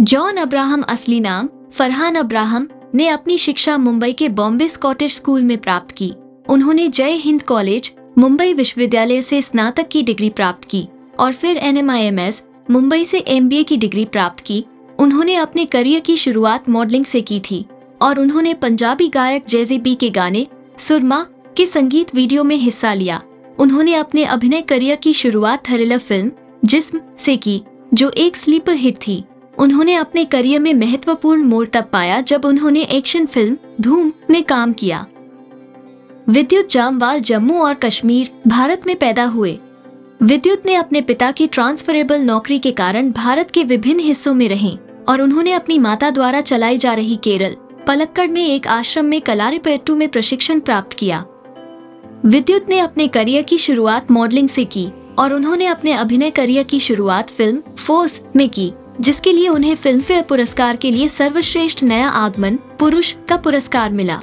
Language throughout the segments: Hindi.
जॉन अब्राहम असली नाम फरहान अब्राहम ने अपनी शिक्षा मुंबई के बॉम्बे स्कॉटिश स्कूल में प्राप्त की। उन्होंने जय हिंद कॉलेज मुंबई विश्वविद्यालय से स्नातक की डिग्री प्राप्त की और फिर NMIMS मुंबई से MBA की डिग्री प्राप्त की। उन्होंने अपने करियर की शुरुआत मॉडलिंग से की थी और उन्होंने पंजाबी गायक जैज़ी बी के गाने सुरमा के संगीत वीडियो में हिस्सा लिया। उन्होंने अपने अभिनय करियर की शुरुआत थ्रिलर फिल्म जिस्म से की, जो एक स्लीपर हिट थी। उन्होंने अपने करियर में महत्वपूर्ण मोड़ तब पाया जब उन्होंने एक्शन फिल्म धूम में काम किया। विद्युत जामवाल जम्मू और कश्मीर, भारत में पैदा हुए। विद्युत ने अपने पिता की ट्रांसफरेबल नौकरी के कारण भारत के विभिन्न हिस्सों में रहे और उन्होंने अपनी माता द्वारा चलाई जा रही केरल पलक्कड़ में एक आश्रम में कलारीपयट्टू में प्रशिक्षण प्राप्त किया। विद्युत ने अपने करियर की शुरुआत मॉडलिंग से की और उन्होंने अपने अभिनय करियर की शुरुआत फिल्म फोर्स में की, जिसके लिए उन्हें फिल्मफेयर पुरस्कार के लिए सर्वश्रेष्ठ नया आगमन पुरुष का पुरस्कार मिला।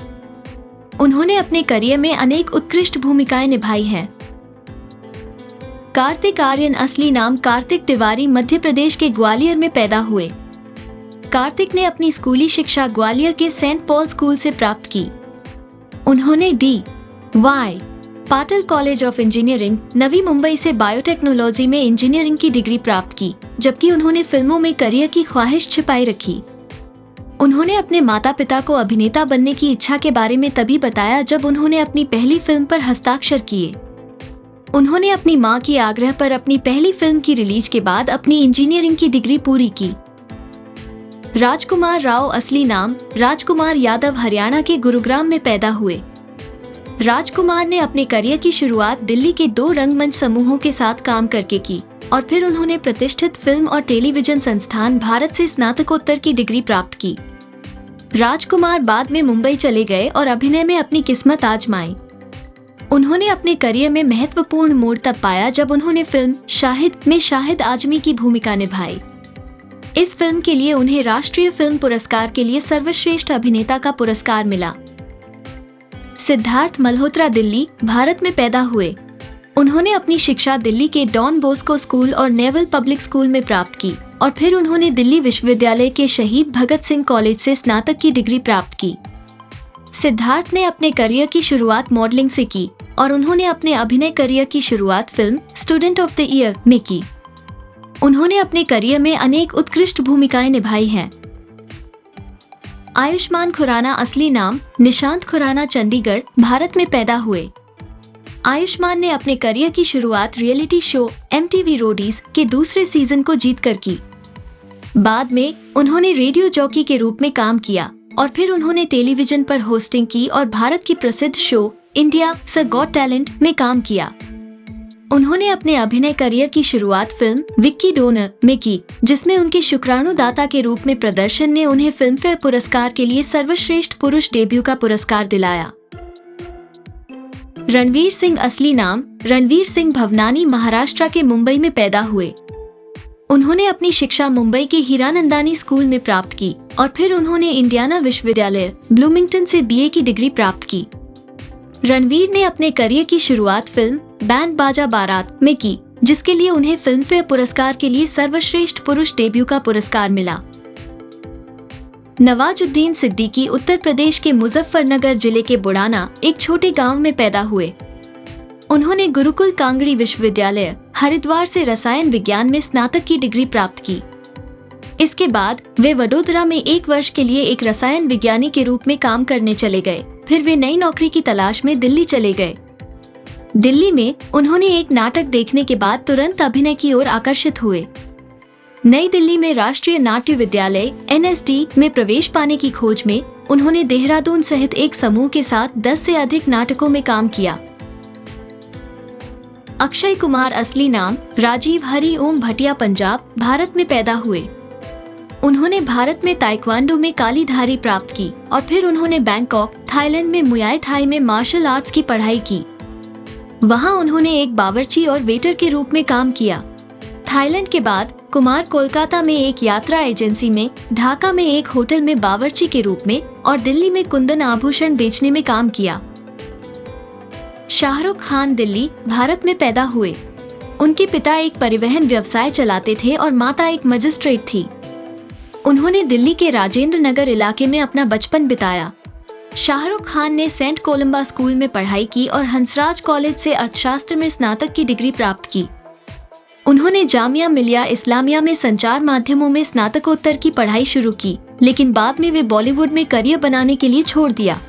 उन्होंने अपने करियर में अनेक उत्कृष्ट भूमिकाएं निभाई हैं। कार्तिक आर्यन असली नाम कार्तिक तिवारी मध्य प्रदेश के ग्वालियर में पैदा हुए। कार्तिक ने अपनी स्कूली शिक्षा ग्वालियर के सेंट पॉल स्कूल से प्राप्त की। उन्होंने D.Y. Patil college of engineering Navi Mumbai से बायोटेक्नोलॉजी में इंजीनियरिंग की डिग्री प्राप्त की, जबकि उन्होंने फिल्मों में करियर की ख्वाहिश छिपाई रखी। उन्होंने अपने माता पिता को अभिनेता बनने की इच्छा के बारे में तभी बताया जब उन्होंने अपनी पहली फिल्म पर हस्ताक्षर किए। उन्होंने अपनी मां के आग्रह पर अपनी पहली फिल्म की रिलीज के बाद अपनी इंजीनियरिंग की डिग्री पूरी की। राजकुमार राव असली नाम राजकुमार यादव हरियाणा के गुरुग्राम में पैदा हुए। राजकुमार ने अपने करियर की शुरुआत दिल्ली के 2 रंगमंच समूहों के साथ काम करके की और फिर उन्होंने प्रतिष्ठित फिल्म और टेलीविजन संस्थान भारत से स्नातकोत्तर की डिग्री प्राप्त की। राजकुमार बाद में मुंबई चले गए और अभिनय में अपनी किस्मत आजमाई। उन्होंने अपने करियर में महत्वपूर्ण मोड़ तब पाया जब उन्होंने फिल्म शाहिद में शाहिद आजमी की भूमिका निभाई। इस फिल्म के लिए उन्हें राष्ट्रीय फिल्म पुरस्कार के लिए सर्वश्रेष्ठ अभिनेता का पुरस्कार मिला। सिद्धार्थ मल्होत्रा दिल्ली, भारत में पैदा हुए। उन्होंने अपनी शिक्षा दिल्ली के डॉन बॉस्को स्कूल और नेवल पब्लिक स्कूल में प्राप्त की और फिर उन्होंने दिल्ली विश्वविद्यालय के शहीद भगत सिंह कॉलेज से स्नातक की डिग्री प्राप्त की। सिद्धार्थ ने अपने करियर की शुरुआत मॉडलिंग से की और उन्होंने अपने अभिनय करियर की शुरुआत film student of the year में की। उन्होंने अपने करियर में अनेक उत्कृष्ट भूमिकाएं निभाई हैं। आयुष्मान खुराना असली नाम निशांत खुराना चंडीगढ़, भारत में पैदा हुए। आयुष्मान ने अपने करियर की शुरुआत रियलिटी शो MTV रोडीज के दूसरे सीजन को जीतकर की। बाद में उन्होंने रेडियो जॉकी के रूप में काम किया और फिर उन्होंने टेलीविजन पर होस्टिंग की और भारत की प्रसिद्ध शो इंडिया's गॉट टैलेंट में काम किया। उन्होंने अपने अभिनय करियर की शुरुआत फिल्म विक्की डोनर में की, जिसमें उनके शुक्राणुदाता के रूप में प्रदर्शन ने उन्हें फिल्मफेयर पुरस्कार के लिए सर्वश्रेष्ठ पुरुष डेब्यू का पुरस्कार दिलाया। रणवीर सिंह असली नाम रणवीर सिंह भवनानी, महाराष्ट्र के मुंबई में पैदा हुए। उन्होंने अपनी शिक्षा मुंबई के हीरानंदानी स्कूल में प्राप्त की और फिर उन्होंने इंडियाना विश्वविद्यालय ब्लूमिंगटन से BA की डिग्री प्राप्त की। रणवीर ने अपने करियर की शुरुआत फिल्म बैंड बाजा बारात में की, जिसके लिए उन्हें फिल्मफेयर पुरस्कार के लिए सर्वश्रेष्ठ पुरुष डेब्यू का पुरस्कार मिला। नवाजुद्दीन सिद्दीकी उत्तर प्रदेश के मुजफ्फरनगर जिले के बुढ़ाना, एक छोटे गांव में पैदा हुए। उन्होंने गुरुकुल कांगड़ी विश्वविद्यालय हरिद्वार से रसायन विज्ञान में स्नातक की डिग्री प्राप्त की। इसके बाद वे वडोदरा में 1 वर्ष के लिए एक रसायन विज्ञानी के रूप में काम करने चले गए। फिर वे नई नौकरी की तलाश में दिल्ली चले गए। दिल्ली में उन्होंने एक नाटक देखने के बाद तुरंत अभिनय की ओर आकर्षित हुए। नई दिल्ली में राष्ट्रीय नाट्य विद्यालय NSD में प्रवेश पाने की खोज में उन्होंने देहरादून सहित एक समूह के साथ 10 से अधिक नाटकों में काम किया। अक्षय कुमार असली नाम राजीव हरि ओम भटिया, पंजाब, भारत में पैदा हुए। उन्होंने भारत में ताइक्वांडो में कालीधारी प्राप्त की और फिर उन्होंने बैंकॉक, थाईलैंड में मुयाय थाई में मार्शल आर्ट्स की पढ़ाई की। वहां उन्होंने एक बावर्ची और वेटर के रूप में काम किया। थाईलैंड के बाद कुमार कोलकाता में एक यात्रा एजेंसी में, ढाका में एक होटल में बावर्ची के रूप में और दिल्ली में कुंदन आभूषण बेचने में काम किया। शाहरुख खान दिल्ली, भारत में पैदा हुए। उनके पिता एक परिवहन व्यवसाय चलाते थे और माता एक मजिस्ट्रेट थी। उन्होंने दिल्ली के राजेंद्र नगर इलाके में अपना बचपन बिताया। शाहरुख खान ने सेंट कोलंबा स्कूल में पढ़ाई की और हंसराज कॉलेज से अर्थशास्त्र में स्नातक की डिग्री प्राप्त की। उन्होंने जामिया मिलिया इस्लामिया में संचार माध्यमों में स्नातकोत्तर की पढ़ाई शुरू की, लेकिन बाद में वे बॉलीवुड में करियर बनाने के लिए छोड़ दिया।